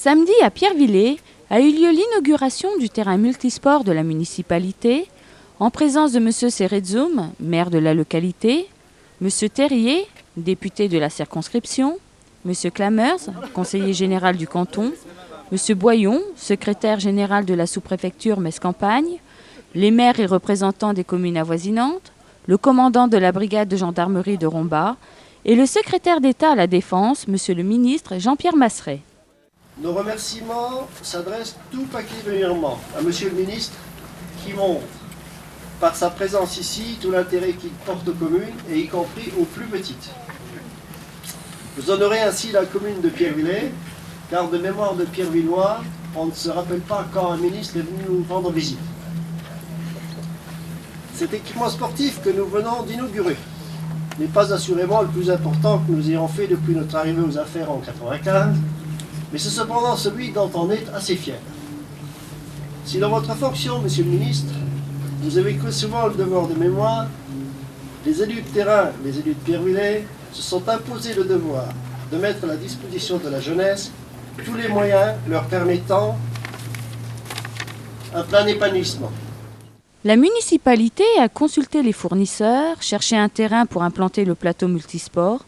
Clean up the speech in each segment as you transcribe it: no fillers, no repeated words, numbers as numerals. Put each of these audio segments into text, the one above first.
Samedi, à Pierrevillers, a eu lieu l'inauguration du terrain multisport de la municipalité, en présence de M. Serezoum, maire de la localité, M. Terrier, député de la circonscription, M. Clamers, conseiller général du canton, M. Boyon, secrétaire général de la sous-préfecture Metz-Campagne, les maires et représentants des communes avoisinantes, le commandant de la brigade de gendarmerie de Rombat et le secrétaire d'État à la Défense, M. le ministre Jean-Pierre Masseret. Nos remerciements s'adressent tout particulièrement à M. le ministre qui montre par sa présence ici tout l'intérêt qu'il porte aux communes et y compris aux plus petites. Vous honorez ainsi la commune de Pierrevillers, car de mémoire de Pierrevillois, on ne se rappelle pas quand un ministre est venu nous rendre visite. Cet équipement sportif que nous venons d'inaugurer n'est pas assurément le plus important que nous ayons fait depuis notre arrivée aux affaires en 1995, mais c'est cependant celui dont on est assez fier. Si dans votre fonction, Monsieur le ministre, vous avez souvent le devoir de mémoire, les élus de terrain, les élus de Pierrevillers, se sont imposés le devoir de mettre à la disposition de la jeunesse tous les moyens leur permettant un plein épanouissement. La municipalité a consulté les fournisseurs, cherché un terrain pour implanter le plateau multisport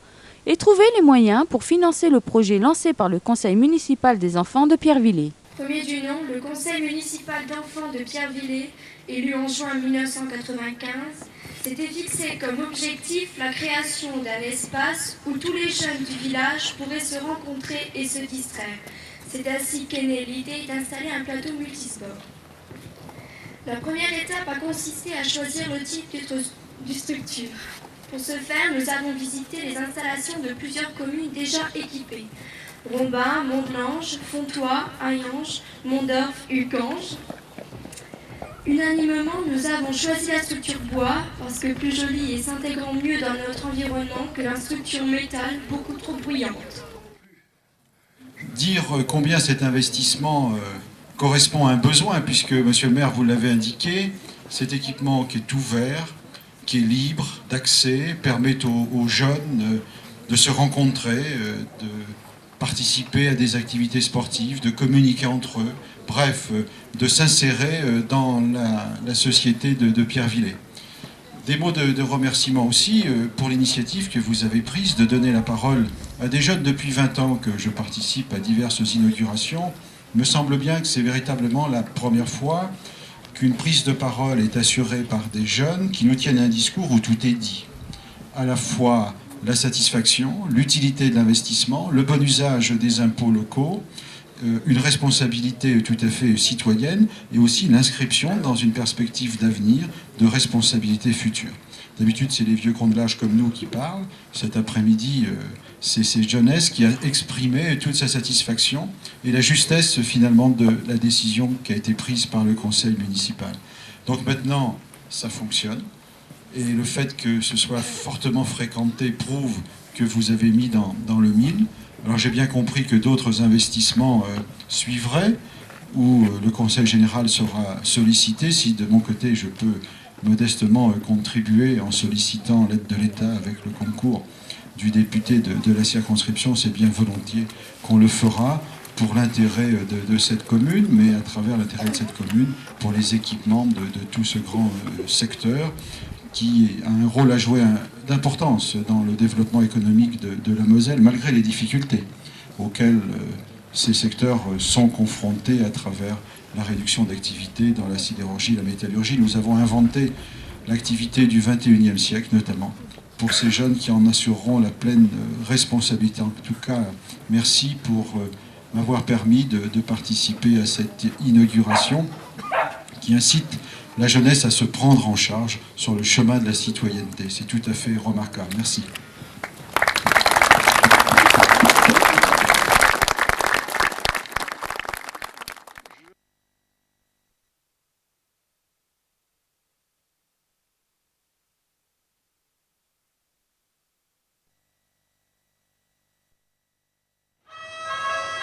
et trouvé les moyens pour financer le projet lancé par le Conseil municipal des enfants de Pierrevillers. Premier du nom, le Conseil municipal d'enfants de Pierrevillers, élu en juin 1995, s'était fixé comme objectif la création d'un espace où tous les jeunes du village pourraient se rencontrer et se distraire. C'est ainsi qu'est née l'idée d'installer un plateau multisport. La première étape a consisté à choisir le type de structure. Pour ce faire, nous avons visité les installations de plusieurs communes déjà équipées. Rombat, Mont-Blanche, Fontoy, Hayange, Mondorf, Uckange. Unanimement, nous avons choisi la structure bois parce que plus jolie et s'intégrant mieux dans notre environnement que la structure métal beaucoup trop bruyante. Dire combien cet investissement correspond à un besoin, puisque, monsieur le maire, vous l'avez indiqué, cet équipement qui est ouvert, qui est libre d'accès, permet aux jeunes de se rencontrer, de participer à des activités sportives, de communiquer entre eux, bref, de s'insérer dans la société de Pierrevillers. Des mots de remerciement aussi pour l'initiative que vous avez prise de donner la parole à des jeunes depuis 20 ans que je participe à diverses inaugurations. Il me semble bien que c'est véritablement la première fois qu'une prise de parole est assurée par des jeunes qui nous tiennent un discours où tout est dit. À la fois la satisfaction, l'utilité de l'investissement, le bon usage des impôts locaux, une responsabilité tout à fait citoyenne et aussi l'inscription dans une perspective d'avenir de responsabilité future. D'habitude, c'est les vieux cons de l'âge comme nous qui parlent. Cet après-midi, c'est cette jeunesse qui a exprimé toute sa satisfaction et la justesse finalement de la décision qui a été prise par le conseil municipal. Donc maintenant, ça fonctionne. Et le fait que ce soit fortement fréquenté prouve que vous avez mis dans le mille. Alors j'ai bien compris que d'autres investissements suivraient, où le Conseil général sera sollicité. Si de mon côté je peux modestement contribuer en sollicitant l'aide de l'État avec le concours du député de la circonscription, c'est bien volontiers qu'on le fera pour l'intérêt de cette commune, mais à travers l'intérêt de cette commune, pour les équipements de tout ce grand secteur qui a un rôle à jouer d'importance dans le développement économique de la Moselle, malgré les difficultés auxquelles ces secteurs sont confrontés à travers la réduction d'activité dans la sidérurgie, la métallurgie. Nous avons inventé l'activité du XXIe siècle, notamment pour ces jeunes qui en assureront la pleine responsabilité. En tout cas, merci pour m'avoir permis de participer à cette inauguration qui incite la jeunesse à se prendre en charge sur le chemin de la citoyenneté. C'est tout à fait remarquable. Merci.